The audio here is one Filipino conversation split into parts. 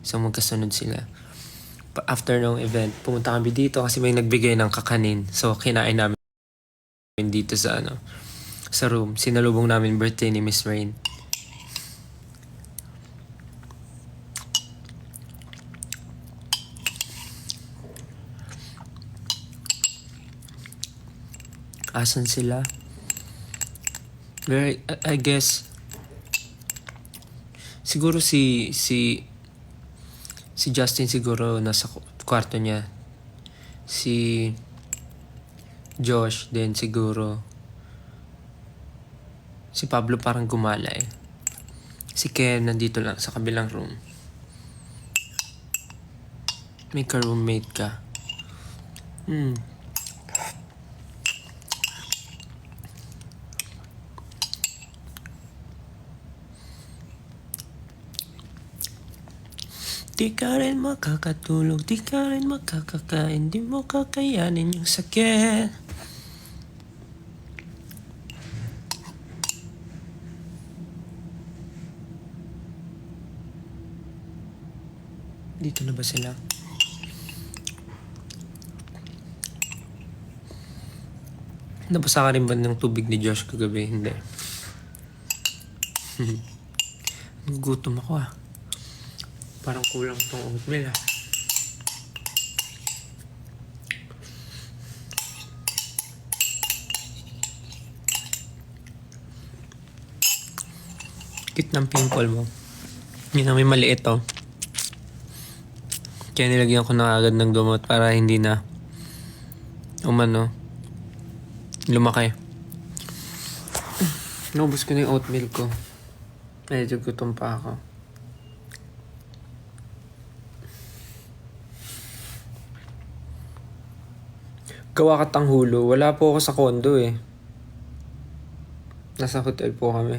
So magkasunod sila. After ng event, pumunta kami dito kasi may nagbigay ng kakanin. So kinain namin dito sa sa room. Sinalubong namin birthday ni Miss Rain. Asan sila? I guess siguro si Justin siguro nasa kwarto niya. Si Josh din siguro. Si Pablo parang gumala eh. Si Ken nandito lang sa kabilang room. May ka-roommate ka. Di ka rin makakatulog, di ka rin makakakain, di mo kakayanin yung sakit. Dito na ba sila? Nabasa ka rin ba ng tubig ni Josh kagabi? Hindi. Gutom ako ah. Parang kulang tong oatmeal ah. Kit ng pimple mo. Yun ang may maliit oh. Kaya nilagyan ko na agad ng gamot para hindi na lumaki. Naubos ko na yung oatmeal ko. Medyo gutom pa ako. Gawa ka tanghulo. Wala po ako sa condo eh. Nasa hotel po kami.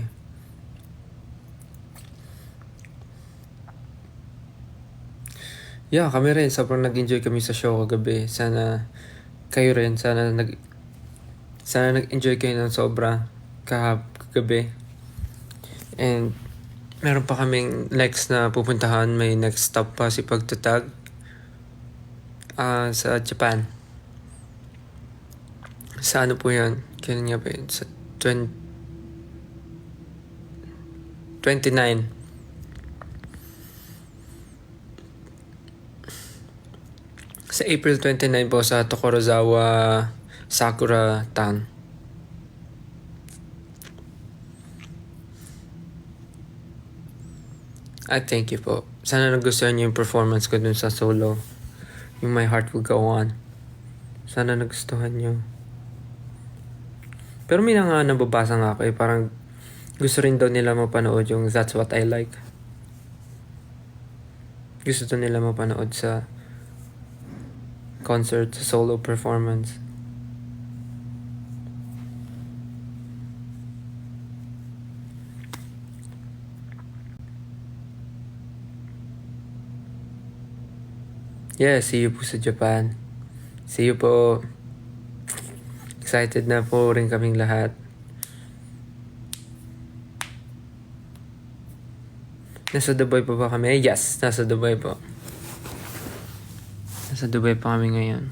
Yeah, kami rin. Sobrang nag-enjoy kami sa show kagabi. Sana kayo rin. Sana nag-enjoy kayo ng sobra kagabi. And meron pa kaming next na pupuntahan. May next stop pa si Pagtatag sa Japan. Sa ano po yan? Kailan nga ba yun? Sa 29. Sa April 29 po sa Tokorozawa Sakura Town. Thank you po. Sana nagustuhan niyo yung performance ko dun sa solo. Yung My Heart Will Go On. Sana nagustuhan niyo. Pero may nga nababasa nga ako eh. Parang gusto rin daw nila mapanood yung That's What I Like. Gusto daw nila mapanood sa concert, sa solo performance. Yeah, see you po sa Japan. See you po. Excited na po rin kaming lahat. Nasa Dubai pa ba kami? Yes, nasa Dubai po. Nasa Dubai pa kami ngayon.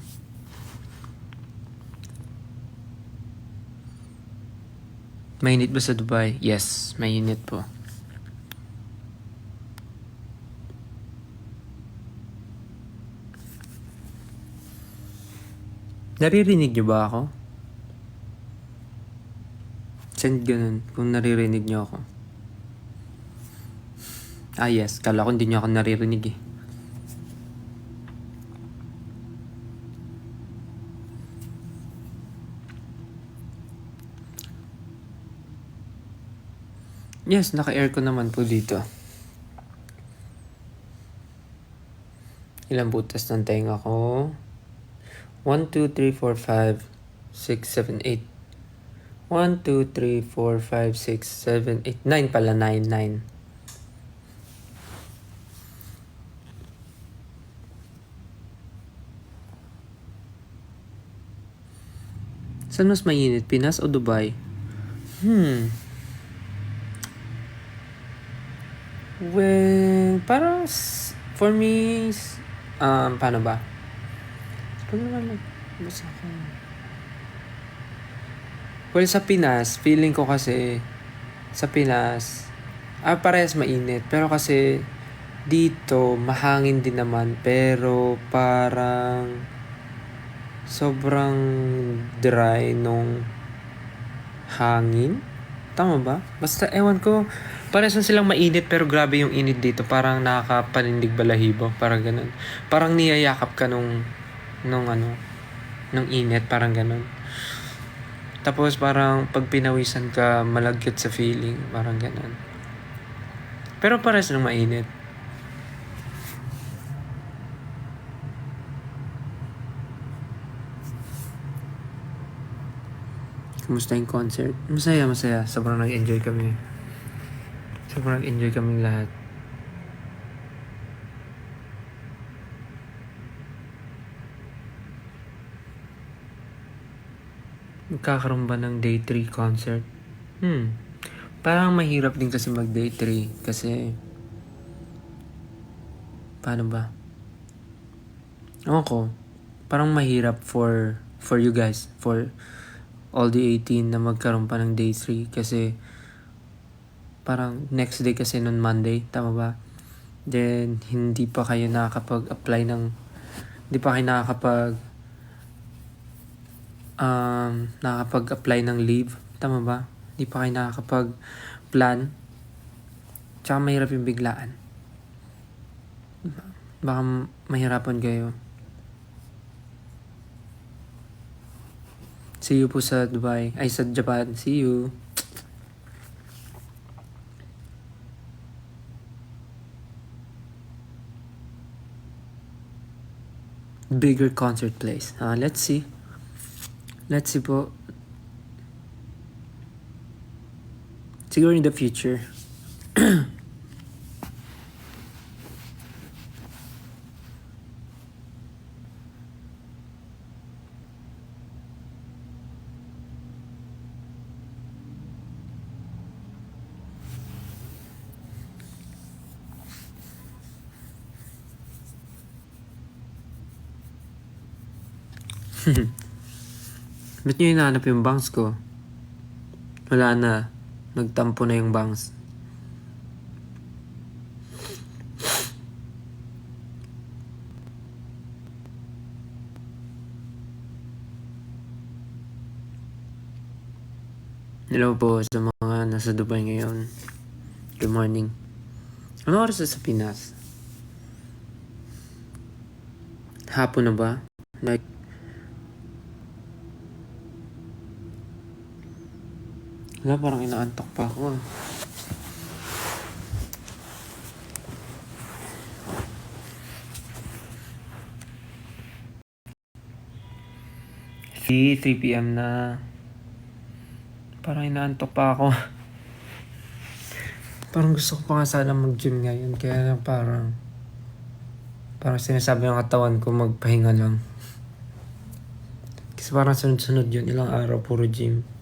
Mainit ba sa Dubai? Yes, mainit po. Naririnig niyo ba ako? Send ganun kung naririnig niyo ako. Yes. Kala ko hindi niyo ako naririnig eh. Yes, naka-aircon naman po dito. Ilang butas ng tenga ko? 1, 2, 3, 4, 5, 6, 7, 8. 1, 2, 3, 4, 5, 6, 7, 8. 9 pala, 9. Saan mas mainit? Pinas o Dubai? Well, parang For me, paano ba? Pag naman basta ako. Well, sa Pinas, feeling ko kasi, sa Pinas, parehas mainit. Pero kasi, dito, mahangin din naman. Pero, parang, sobrang dry nung hangin. Tama ba? Basta, ewan ko, parehas na silang mainit pero grabe yung init dito. Parang nakakapanindig balahibo. Parang ganun. Parang niyayakap ka nung init. Parang ganun. Tapos parang pag pinawisan ka, malagkit sa feeling. Parang ganun. Pero parehas ng mainit. Kumusta yung concert? Masaya. Sobrang nag-enjoy kami. Sobrang nag-enjoy kaming lahat. Magkakaroon ba ng day 3 concert? Parang mahirap din kasi mag day 3. Kasi, paano ba? Ako, parang mahirap for you guys. For all the 18 na magkaroon pa ng day 3. Kasi, parang next day kasi nun Monday. Tama ba? Then, hindi pa kayo nakakapag-apply ng... Hindi pa kayo nakakapag-apply ng leave. Tama ba? Hindi pa kayo nakakapag-plan. Tsaka mahirap yung biglaan. Baka mahirapan kayo. See you po sa Dubai. Ay, sa Japan. See you. Bigger concert place. Let's see. Let's see po. Siguro in the future. Ba't nyo hinahanap yung bangs ko? Wala na. Nagtampo na yung bangs. Hello po sa mga nasa Dubai ngayon. Good morning. Ano oras na sa Pinas? Hapon na ba? Like, wala, parang inaantok pa ako. See, 3 p.m. na. Parang inaantok pa ako. Parang gusto ko pa nga sana mag-gym ngayon. Kaya parang sinasabi ng katawan ko magpahinga lang. Kasi parang sunod-sunod yun. Ilang araw, puro gym.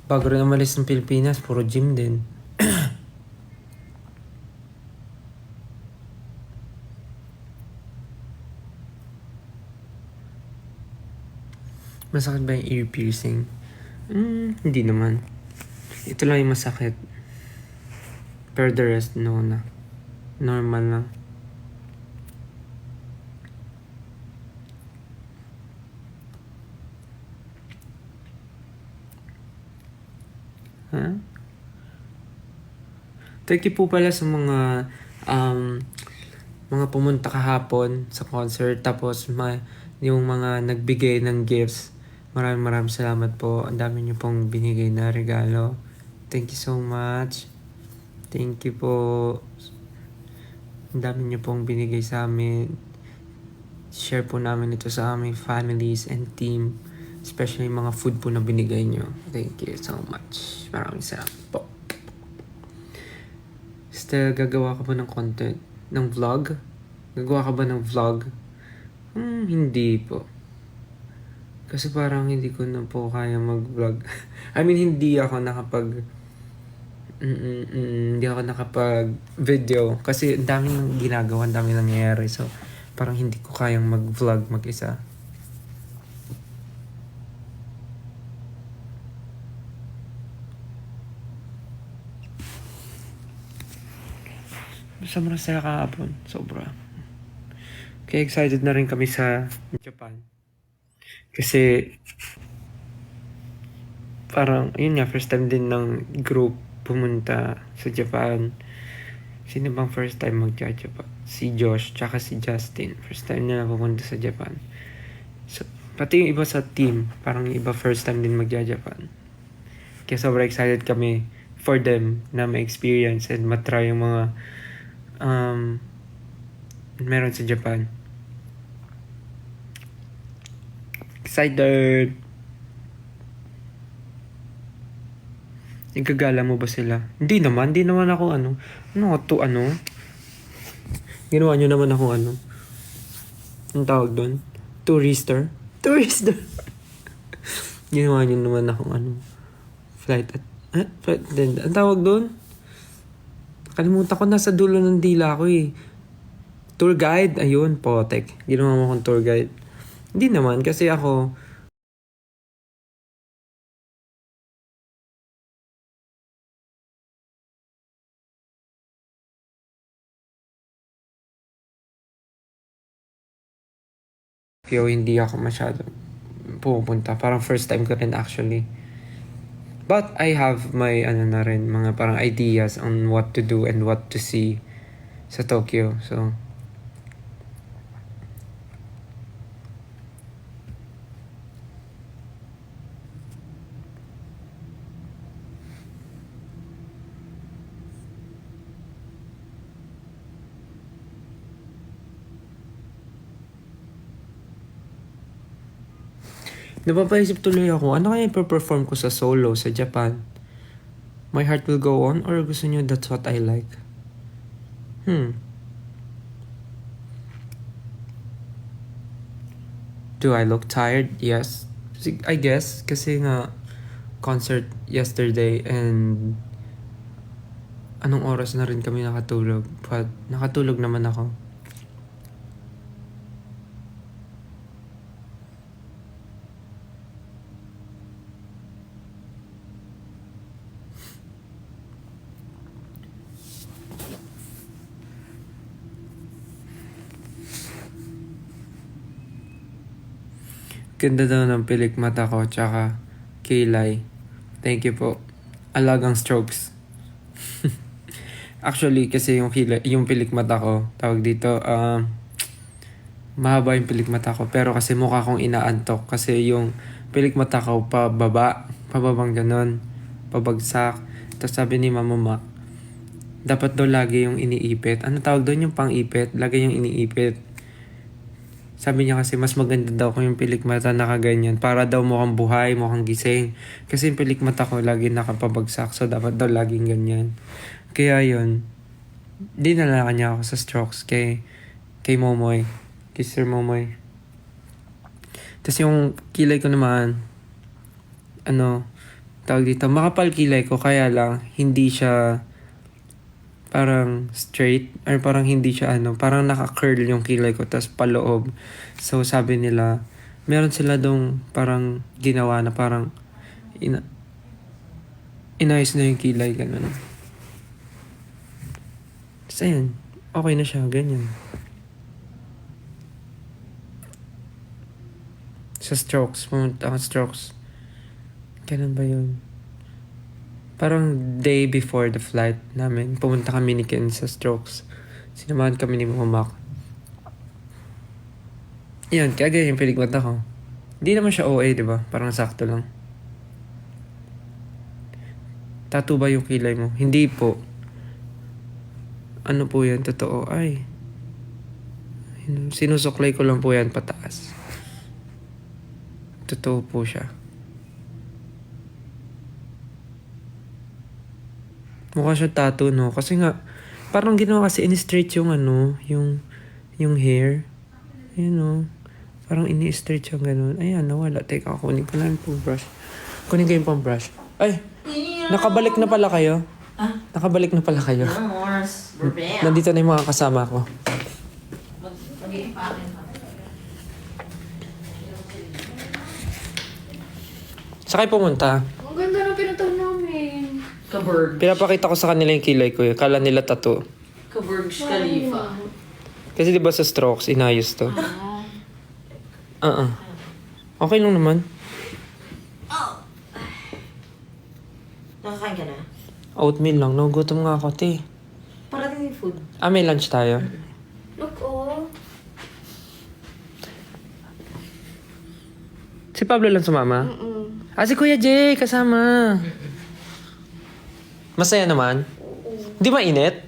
Bago rin umalis ng Pilipinas, puro gym din. Masakit ba yung ear piercing? Hindi naman. Ito lang yung masakit. Pero the rest, no na. Normal lang. Huh? Thank you po pala sa mga pumunta kahapon sa concert. Tapos yung mga nagbigay ng gifts. Maraming salamat po. Ang dami niyo pong binigay na regalo. Thank you so much. Thank you po. Ang dami niyo pong binigay sa amin. Share po namin ito sa aming families and team. Especially mga food po na binigay niyo. Thank you so much. Maraming salamat po. Still, gagawa ka ba ng content? Ng vlog? Gagawa ka ba ng vlog? Hindi po. Kasi parang hindi ko na po kaya mag-vlog. I mean, hindi ako Hindi ako nakapag-video kasi ang dami nang ginagawa, ang dami nangyayari. So, parang hindi ko kayang mag-vlog mag-isa. Sobrang saya kahapon. Sobra. Kaya excited na rin kami sa Japan. Kasi parang, yun nga, first time din ng group pumunta sa Japan. Sino bang first time magja-Japan? Si Josh, tsaka si Justin. First time nila pumunta sa Japan. So, pati yung iba sa team, parang yung iba first time din magja-Japan. Kaya sobrang excited kami for them na ma-experience and matry yung mga meron sa Japan. Excited! Nagkagala mo ba sila? Hindi naman ako Ginawa nyo naman ako Anong tawag doon? Tourister? Ginawa nyo naman akong flight attendant. Ang tawag doon? Kalimutan ko, nasa dulo ng dila ko eh. Tour guide? Ayun, potek. Ginawa mo akong tour guide. Hindi naman, kasi ako, hindi ako masyado pupunta. Parang first time ko rin actually. But I have my na rin, mga parang ideas on what to do and what to see sa Tokyo. So, napapaisip tuloy ako, ano kaya ipa-perform ko sa solo sa Japan? My Heart Will Go On, or gusto nyo That's What I Like? Do I look tired? Yes. I guess, kasi nga concert yesterday and anong oras na rin kami nakatulog. But nakatulog naman ako. Ganda daw ng pilik mata ko, tsaka kilay. Thank you po. Alagang strokes. Actually, kasi yung pilik mata ko, tawag dito, mahaba yung pilik mata ko. Pero kasi mukha kong inaantok. Kasi yung pilik mata ko pababang ganon, pabagsak. Tapos sabi ni Mama Mac, dapat daw lagi yung iniipit. Ano tawag doon, yung pang-ipit? Lagi yung iniipit. Sabi niya kasi mas maganda daw kung yung pilik mata nakaganyan. Para daw mukhang buhay, mukhang gising. Kasi yung pilik mata ko lagi nakapabagsak. So dapat daw laging ganyan. Kaya yun, dinala niya ako sa strokes kay Momoy. Kay Sir Momoy. Tapos yung kilay ko naman, tawag dito, makapal kilay ko. Kaya lang, hindi siya parang straight, or parang hindi siya parang naka-curl yung kilay ko, tas paloob. So, sabi nila, meron sila dong parang ginawa na parang inayos na yung kilay, ganun. Tapos ayun, okay na siya, ganyan. Sa strokes, pumunta ako strokes. Ganun ba yun? Parang day before the flight namin, pumunta kami ni Ken sa strokes. Sinamahan kami ni Mama Mac. Yan, kaya ganyan yung piligmata ko. Hindi naman siya OA, di ba? Parang sakto lang. Tattoo ba yung kilay mo? Hindi po. Ano po yan? Totoo. Ay. Sinusuklay ko lang po yan pataas. Totoo po siya. Mukha siya tattoo, no? Kasi nga, parang ginawa kasi in-straight yung yung hair. Ayun, no? Parang ini-straight siyang ganun. Ayan, nawala. Teka, kunin ko na yung pang brush. Kunin ko yung pang brush. Ay! Nakabalik na pala kayo? Nakabalik na pala kayo. Morse. Burbea. Nandito na yung mga kasama ko. Mag-iimpakin pa. Sakay pumunta. Ang ganda ng pinuntahan namin. Kaburg. Pinapakita ko sa kanila yung kilay ko. Kala nila tattoo. Kaburg Khalifa. Kasi di ba sa strokes, inayos to. Okay lang naman. Nakakain ka na? Oatmeal lang. Nagugutom nga ako, te. Parating yung food. May lunch tayo. Look, oh. Si Pablo lang sumama? Si Kuya Jay, kasama. Masaya naman? Di mainit?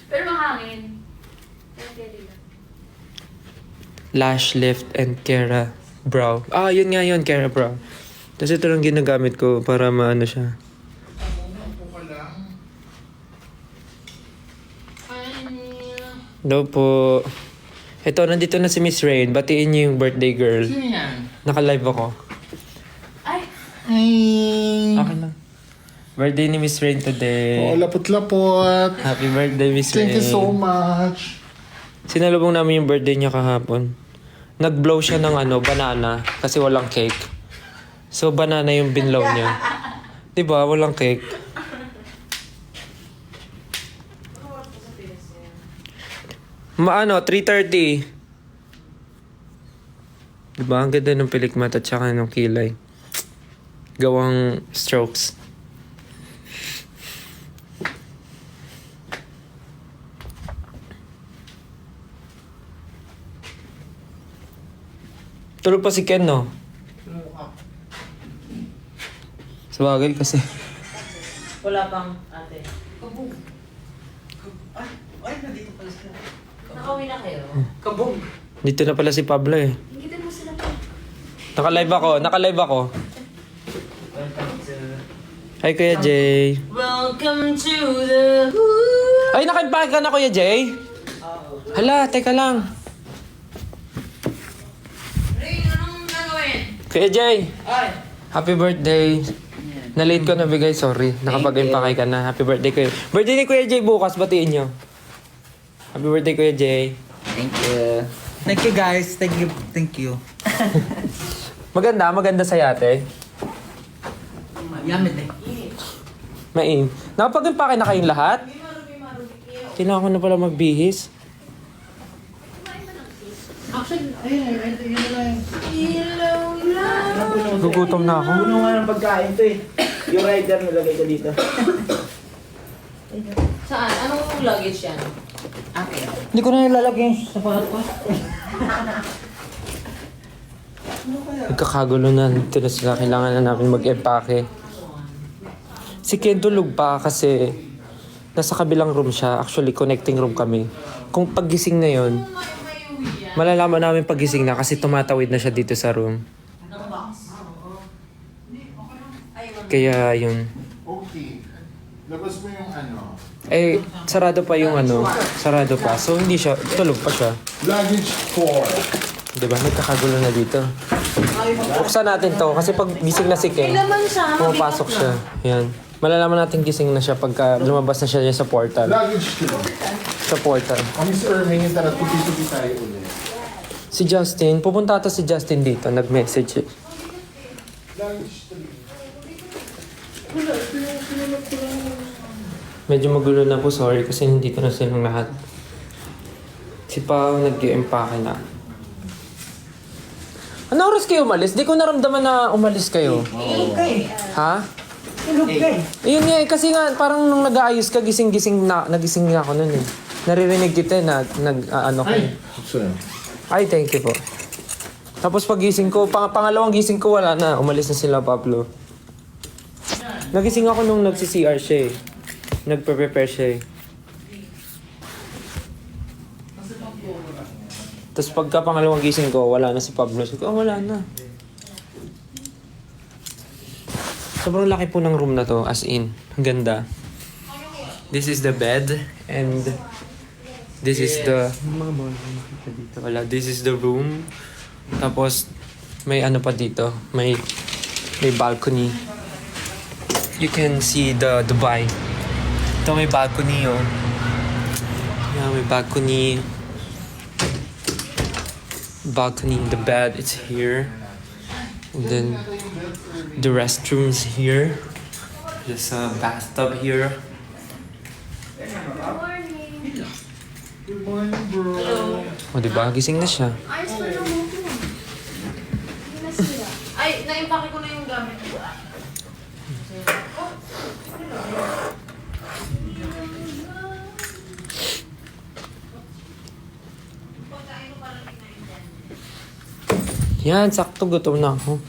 Pero mahangin. Okay, dito. Lash Lift and Kera Brow. Yun nga yun, Kera Brow. Kasi ito lang ginagamit ko para maano siya. Hello po. Ito, nandito na si Miss Rain. Batiin niyo yung birthday girl. Sino yan? Naka-live ako. Ay, Hi! Okay lang. Birthday ni Miss Rain today. Oh, lapot-lapot. Happy birthday, Miss Rain. Thank you so much. Sinalubong namin yung birthday niya kahapon. Nag-blow siya ng banana kasi walang cake. So, banana yung binlow niya. Diba? Walang cake. Maano, 3:30. Diba? Ang ganda ng pilikmat at saka ng kilay. Gawang strokes. Tulog pa si Ken, no? Sabagay kasi. Wala pang ate. Nakauwi na kayo? Kabog. Dito na pala si Pablo eh. hingitin mo sila pa. Naka-live ako. Hi, Kuya Jay. Welcome to the Ay, naka-impake ka na, Kuya Jay? Hala, teka lang. Ray, anong gagawin? Kuya Jay, Ay! happy birthday. Na-late ko na bigay, sorry. Nakapag-impake ka na. Happy birthday, Kuya. Birthday ni Kuya Jay bukas, batiin nyo. Happy birthday, Kuya Jay. Thank you. Thank you guys. Thank you. Thank you. Maganda sa yate. Yummy eh. Main. Nakapag-impake na kayong lahat? Kailangan ko na pala magbihis. Gugutom na ako. Puno nga ng pagkain to eh. Yung rider nilagay ko dito. Saan? Anong luggage yan? Hindi ko na nilalagay sa pahat ko. Nagkakagulo na. Dito na sila. Kailangan na namin mag-empake. Si Ken tulog pa kasi nasa kabilang room siya. Actually, connecting room kami. Kung paggising na yon, malalaman namin paggising na kasi tumatawid na siya dito sa room. Kaya yun. Okay. Labas mo yung Sarado pa yung sarado pa. So, hindi siya, tulog pa siya. luggage 4. Diba? Nagkakagulo na dito. Buksan natin to kasi pag gising na si Ken, Laman siya. pumapasok siya. Yan. Malalaman natin gising na siya pagka lumabas na siya sa portal. Luggage 2. Sa portal. Miss Erming, tara, tupi-tupi tayo ulit. Si Justin, pupunta ata si Justin dito. Nag-message eh. Luggage 3. Medyo magulo na po, sorry, kasi nandito na silang lahat. Si Pao nag-i-empake na. Ano oras kayo umalis? Di ko naramdaman na umalis kayo. Okay. Ha? Okay. Ayun nga, kasi nga parang nung nag-aayos ka, gising-gising na, nagising nga ako nun eh. Naririnig kita eh, ano ko. So, Ay, thank you po. Tapos pagising ko, pangalawang gising ko, wala na. Umalis na sila, Pablo. Nagising ako nung nagsi-CR siya eh. Nagpe-prepare siya eh. Tapos pagka pangalawang gising ko, wala na si Pablo. Sabi ko, wala na. Sobrang laki po ng room na to, as in. Ang ganda. This is the bed, and this is the... Mga bawal ko makita dito. Wala, this is the room. Tapos, may ano pa dito. May balcony. you can see the Dubai. Ito may balcony oh. Yeah, may balcony. Balcony, the bed, it's here. And then the restrooms here. There's a bathtub here. Morning. Good morning, bro. O diba, gising na siya. Ayos pa lang mo ito. Hindi na sila. Ay, na-impake ko na yung gamit ko. Yan, sakto gutom na ako.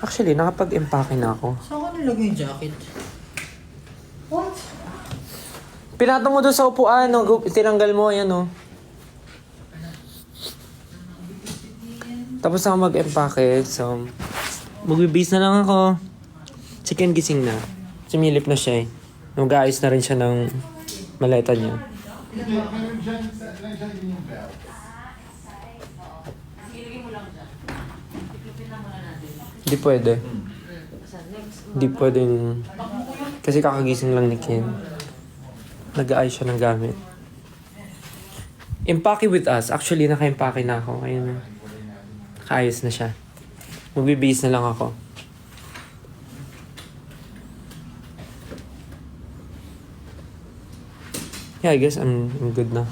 Actually, nakapag-empake na ako. Saan ko nilagay yung jacket? What? Pinato mo doon sa upuan, no? Tinanggal mo, ayan, no? Tapos ako mag-empake, so... Magbibis na lang ako. Chicken gising na. Sumilip na siya, eh. Nag-aayos na rin siya ng maleta niya. Hindi, meron dyan, nandiyan din yung belt. Ilagay mo lang dyan. Iklupin lang muna natin. Hindi pwede. Basta next. Hindi pwedeng... Kasi kakagising lang ni Kim. Nag-aayos siya ng gamit. Empake with us. Actually, naka-empake na ako. Ayun na. Nakaayos na siya. Magbibihis na lang ako. Yeah, I guess I'm good na.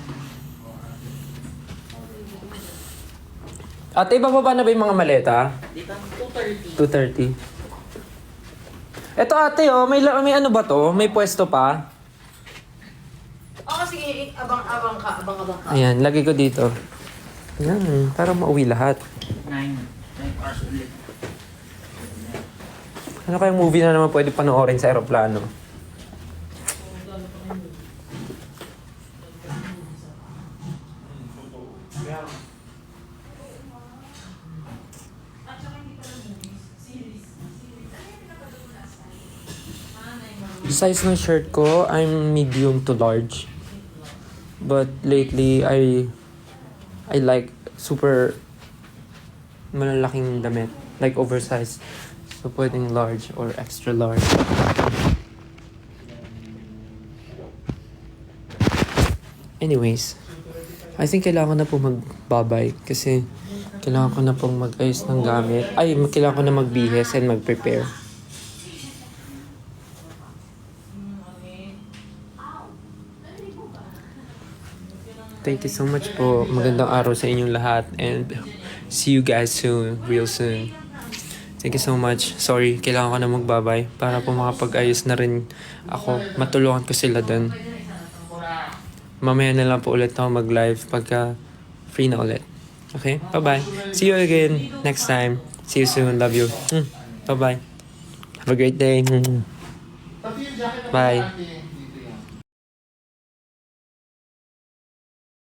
Ate, ibababa na ba yung mga maleta? Dito, 2:30. 2:30. Eto ate, oh, may ano ba to? May pwesto pa? Oo, sige, abang-abang ka. Ayan, lagay ko dito. Ayan, para mauwi lahat. 9 hours ulit. Ano kayang movie na naman pwede panoorin sa aeroplano? Size ng shirt ko, I'm medium to large. But lately, I like super malalaking damit. Like oversized. So pwedeng large or extra large. Anyways, I think kailangan ko na po magbabay kasi kailangan ko na pong mag-ayos ng gamit. Ay, kailangan ko na magbihis and mag-prepare. Thank you so much po. Magandang araw sa inyong lahat and see you guys soon, real soon. Thank you so much. Sorry, kailangan ko na magbabay para po makapag-ayos na rin ako. Matulungan ko sila dun. Mamaya na lang po ulit ako mag-live pagka free na ulit. Okay? Bye-bye. See you again next time. See you soon. Love you. Bye-bye. Have a great day. Pati yung jacket na Bye. malaki.